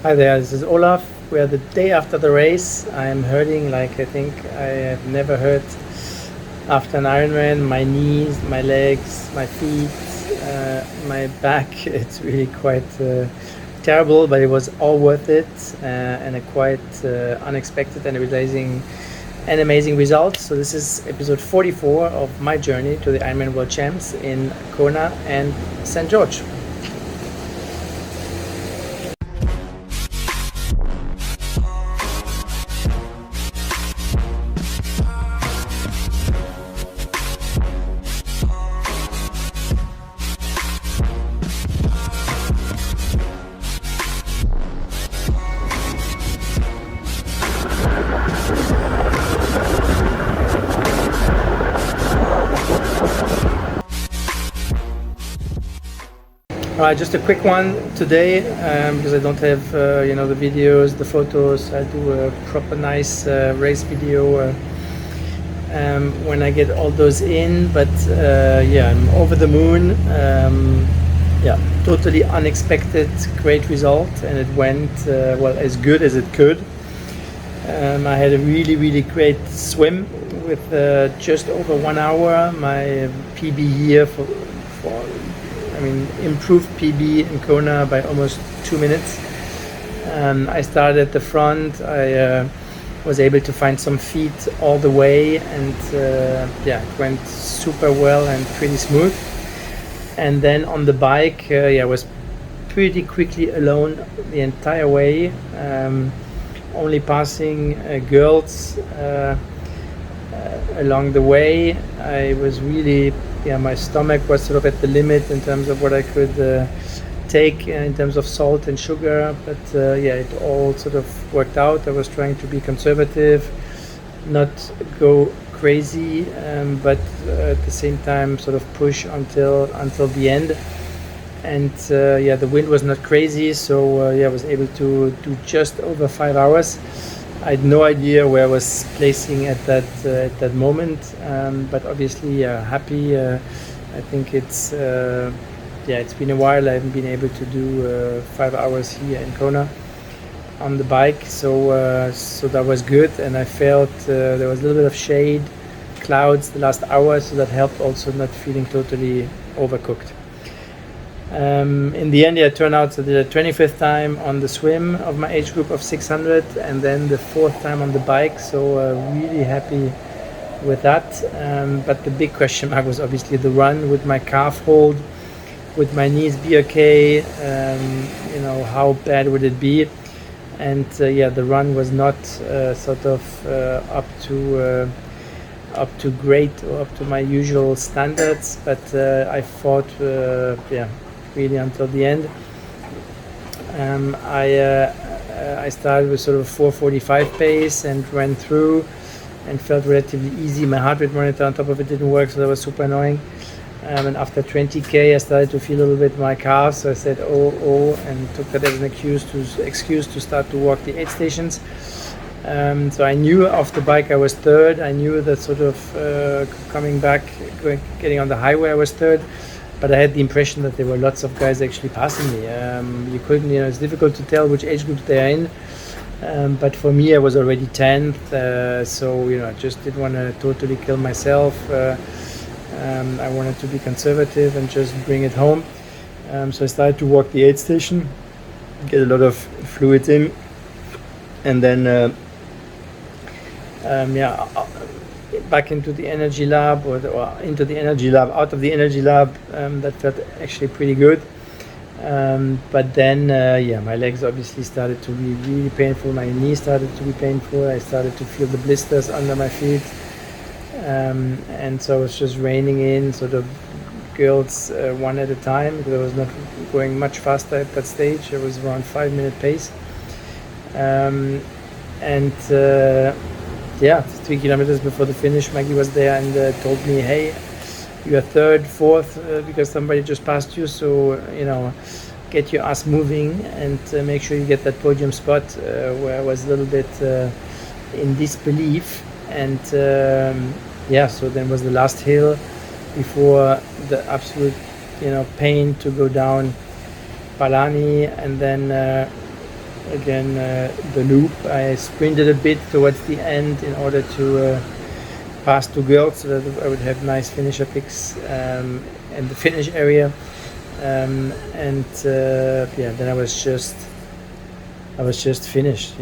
Hi there, this is Olaf. We are the day after the race. I'm hurting like I think I have never hurt after an Ironman. My knees, my legs, my feet, my back. It's really quite terrible, but it was all worth it and a quite unexpected and amazing result. So this is episode 44 of my journey to the Ironman World Champs in Kona and St. George. Alright, just a quick one today because I don't have the videos, the photos. I do a proper nice race video when I get all those in. But I'm over the moon. Totally unexpected, great result, and it went as good as it could. I had a really great swim with just over 1 hour. My PB here improved PB in Kona by almost 2 minutes. I started at the front. I was able to find some feet all the way, and it went super well and pretty smooth. And then on the bike, I was pretty quickly alone the entire way, only passing girls along the way. I was really my stomach was sort of at the limit in terms of what I could take in terms of salt and sugar, but it all sort of worked out. I was trying to be conservative, not go crazy, but at the same time sort of push until the end. And the wind was not crazy, so I was able to do just over 5 hours. I had no idea where I was placing at that moment, but obviously happy. I think it's been a while. I haven't been able to do 5 hours here in Kona on the bike, so that was good. And I felt there was a little bit of shade, clouds the last hour, so that helped also not feeling totally overcooked. In the end, I turned out to the 25th time on the swim of my age group of 600, and then the 4th time on the bike, so really happy with that. But the big question mark was obviously the run. With my calf hold, would my knees be okay? How bad would it be? And the run was not up to great or up to my usual standards, but I fought really until the end. I started with sort of 4:45 pace and ran through and felt relatively easy. My heart rate monitor on top of it didn't work, so that was super annoying. And after 20k I started to feel a little bit my calves, so I said and took that as an excuse to start to walk the aid stations. So I knew off the bike I was third. I knew that sort of coming back, getting on the highway I was third, but I had the impression that there were lots of guys actually passing me. You couldn't, it's difficult to tell which age group they're in, but for me I was already 10th, so I just didn't want to totally kill myself. I wanted to be conservative and just bring it home. So I started to walk the aid station, get a lot of fluids in, and then back into the energy lab or into the energy lab, out of the energy lab. That felt actually pretty good. But then my legs obviously started to be really painful. My knees started to be painful. I started to feel the blisters under my feet. And so it was just raining in sort of girls one at a time, because I was not going much faster at that stage. It was around 5-minute pace. 3 kilometers before the finish, Maggie was there and told me, hey, you are third, fourth, because somebody just passed you, so get your ass moving and make sure you get that podium spot, where I was a little bit in disbelief. And so then was the last hill before the absolute pain to go down Palani, and then again the loop. I sprinted a bit towards the end in order to pass two girls so that I would have nice finisher picks in the finish area. Then I was just finished,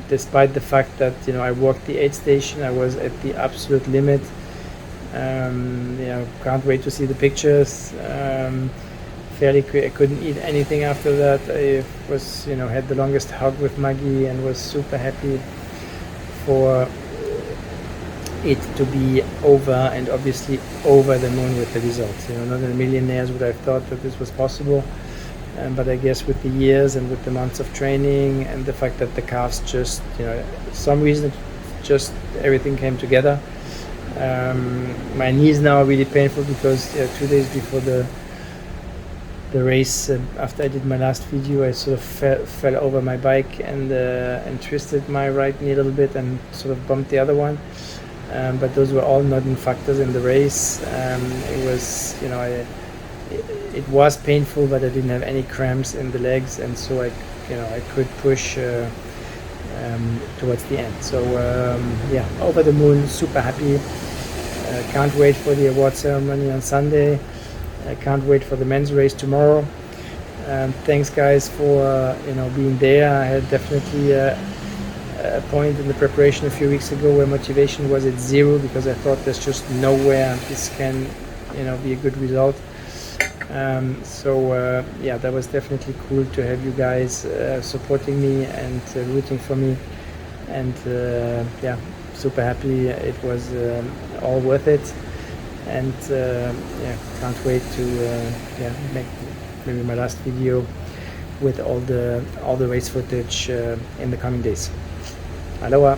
despite the fact that I walked the aid station. I was at the absolute limit. Can't wait to see the pictures. Fairly quick. I couldn't eat anything after that. I was had the longest hug with Maggie and was super happy for it to be over, and obviously over the moon with the results. Not in a million years would I have thought that this was possible, but I guess with the years and with the months of training and the fact that the calves just, some reason just everything came together. My knees now are really painful because 2 days before the race, after I did my last video, I sort of fell over my bike and twisted my right knee a little bit and sort of bumped the other one. But those were all not in factors in the race. It was, it was painful, but I didn't have any cramps in the legs, and so I could push towards the end. So over the moon, super happy. Can't wait for the award ceremony on Sunday. I can't wait for the men's race tomorrow. Thanks guys for being there. I had definitely a point in the preparation a few weeks ago where motivation was at zero because I thought there's just nowhere this can be a good result. That was definitely cool to have you guys supporting me and rooting for me, and super happy. It was all worth it, and can't wait to make maybe my last video with all the race footage in the coming days. Aloha.